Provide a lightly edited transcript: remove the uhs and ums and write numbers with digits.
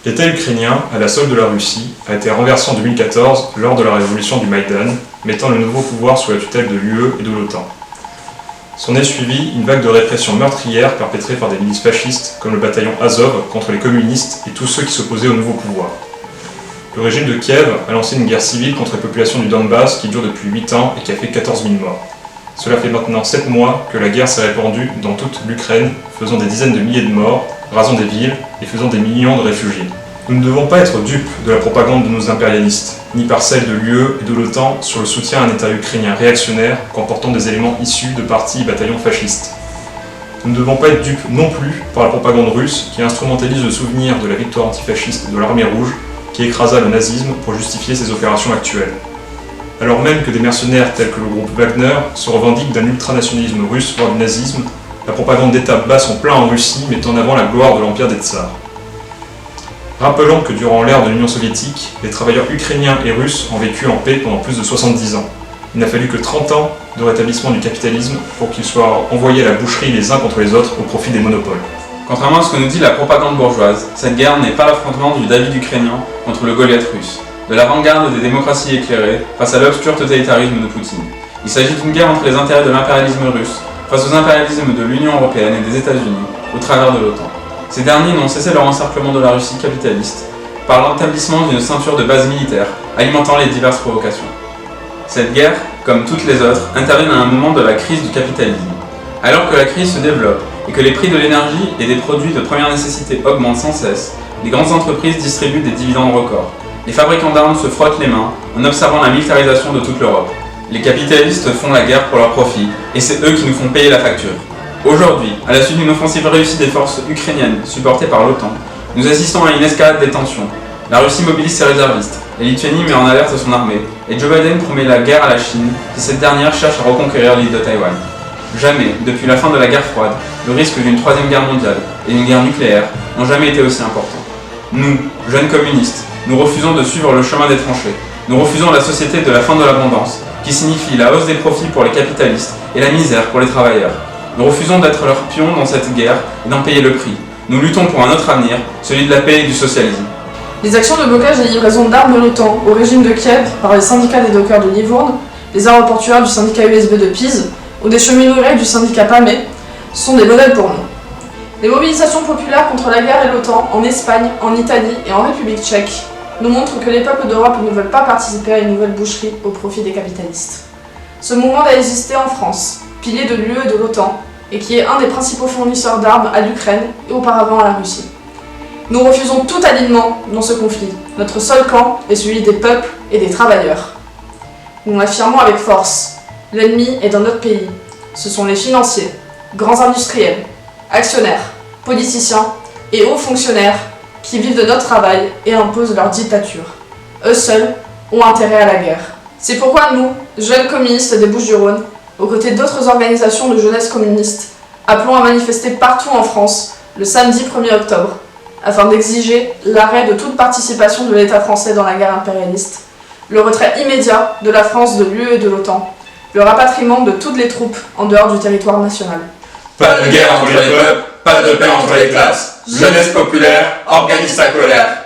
L'État ukrainien, à la solde de la Russie, a été renversé en 2014 lors de la révolution du Maïdan, mettant le nouveau pouvoir sous la tutelle de l'UE et de l'OTAN. S'en est suivi une vague de répression meurtrière perpétrée par des milices fascistes comme le bataillon Azov contre les communistes et tous ceux qui s'opposaient au nouveau pouvoir. Le régime de Kiev a lancé une guerre civile contre les populations du Donbass qui dure depuis 8 ans et qui a fait 14 000 morts. Cela fait maintenant 7 mois que la guerre s'est répandue dans toute l'Ukraine, faisant des dizaines de milliers de morts, rasant des villes et faisant des millions de réfugiés. Nous ne devons pas être dupes de la propagande de nos impérialistes, ni par celle de l'UE et de l'OTAN sur le soutien à un État ukrainien réactionnaire comportant des éléments issus de partis et bataillons fascistes. Nous ne devons pas être dupes non plus par la propagande russe qui instrumentalise le souvenir de la victoire antifasciste de l'armée rouge qui écrasa le nazisme pour justifier ses opérations actuelles. Alors même que des mercenaires tels que le groupe Wagner se revendiquent d'un ultranationalisme russe voire du nazisme, la propagande d'État bat son plein en Russie, met en avant la gloire de l'empire des tsars. Rappelons que durant l'ère de l'Union soviétique, les travailleurs ukrainiens et russes ont vécu en paix pendant plus de 70 ans. Il n'a fallu que 30 ans de rétablissement du capitalisme pour qu'ils soient envoyés à la boucherie les uns contre les autres au profit des monopoles. Contrairement à ce que nous dit la propagande bourgeoise, cette guerre n'est pas l'affrontement du David ukrainien contre le Goliath russe, de l'avant-garde des démocraties éclairées face à l'obscur totalitarisme de Poutine. Il s'agit d'une guerre entre les intérêts de l'impérialisme russe face aux impérialismes de l'Union européenne et des États-Unis au travers de l'OTAN. Ces derniers n'ont cessé leur encerclement de la Russie capitaliste par l'établissement d'une ceinture de bases militaires alimentant les diverses provocations. Cette guerre, comme toutes les autres, intervient à un moment de la crise du capitalisme. Alors que la crise se développe et que les prix de l'énergie et des produits de première nécessité augmentent sans cesse, les grandes entreprises distribuent des dividendes records. Les fabricants d'armes se frottent les mains en observant la militarisation de toute l'Europe. Les capitalistes font la guerre pour leur profit et c'est eux qui nous font payer la facture. Aujourd'hui, à la suite d'une offensive réussie des forces ukrainiennes supportées par l'OTAN, nous assistons à une escalade des tensions. La Russie mobilise ses réservistes, la Lituanie met en alerte son armée, et Joe Biden promet la guerre à la Chine si cette dernière cherche à reconquérir l'île de Taïwan. Jamais, depuis la fin de la guerre froide, le risque d'une troisième guerre mondiale et d'une guerre nucléaire n'ont jamais été aussi importants. Nous, jeunes communistes, nous refusons de suivre le chemin des tranchées. Nous refusons la société de la fin de l'abondance, qui signifie la hausse des profits pour les capitalistes et la misère pour les travailleurs. Nous refusons d'être leurs pions dans cette guerre et d'en payer le prix. Nous luttons pour un autre avenir, celui de la paix et du socialisme. Les actions de blocage et livraison d'armes de l'OTAN au régime de Kiev par les syndicats des dockers de Livourne, des aéroportuaires du syndicat USB de Pise ou des cheminots du syndicat PAME sont des modèles pour nous. Les mobilisations populaires contre la guerre et l'OTAN en Espagne, en Italie et en République tchèque nous montrent que les peuples d'Europe ne veulent pas participer à une nouvelle boucherie au profit des capitalistes. Ce mouvement a existé en France, pilier de l'UE et de l'OTAN, et qui est un des principaux fournisseurs d'armes à l'Ukraine et auparavant à la Russie. Nous refusons tout alignement dans ce conflit. Notre seul camp est celui des peuples et des travailleurs. Nous l'affirmons avec force. L'ennemi est dans notre pays. Ce sont les financiers, grands industriels, actionnaires, politiciens et hauts fonctionnaires qui vivent de notre travail et imposent leur dictature. Eux seuls ont intérêt à la guerre. C'est pourquoi nous, jeunes communistes des Bouches-du-Rhône, aux côtés d'autres organisations de jeunesse communistes, appelons à manifester partout en France le samedi 1er octobre, afin d'exiger l'arrêt de toute participation de l'État français dans la guerre impérialiste, le retrait immédiat de la France de l'UE et de l'OTAN, le rapatriement de toutes les troupes en dehors du territoire national. Pas de guerre entre les peuples, pas de paix entre les classes. Jeunesse populaire organise sa colère.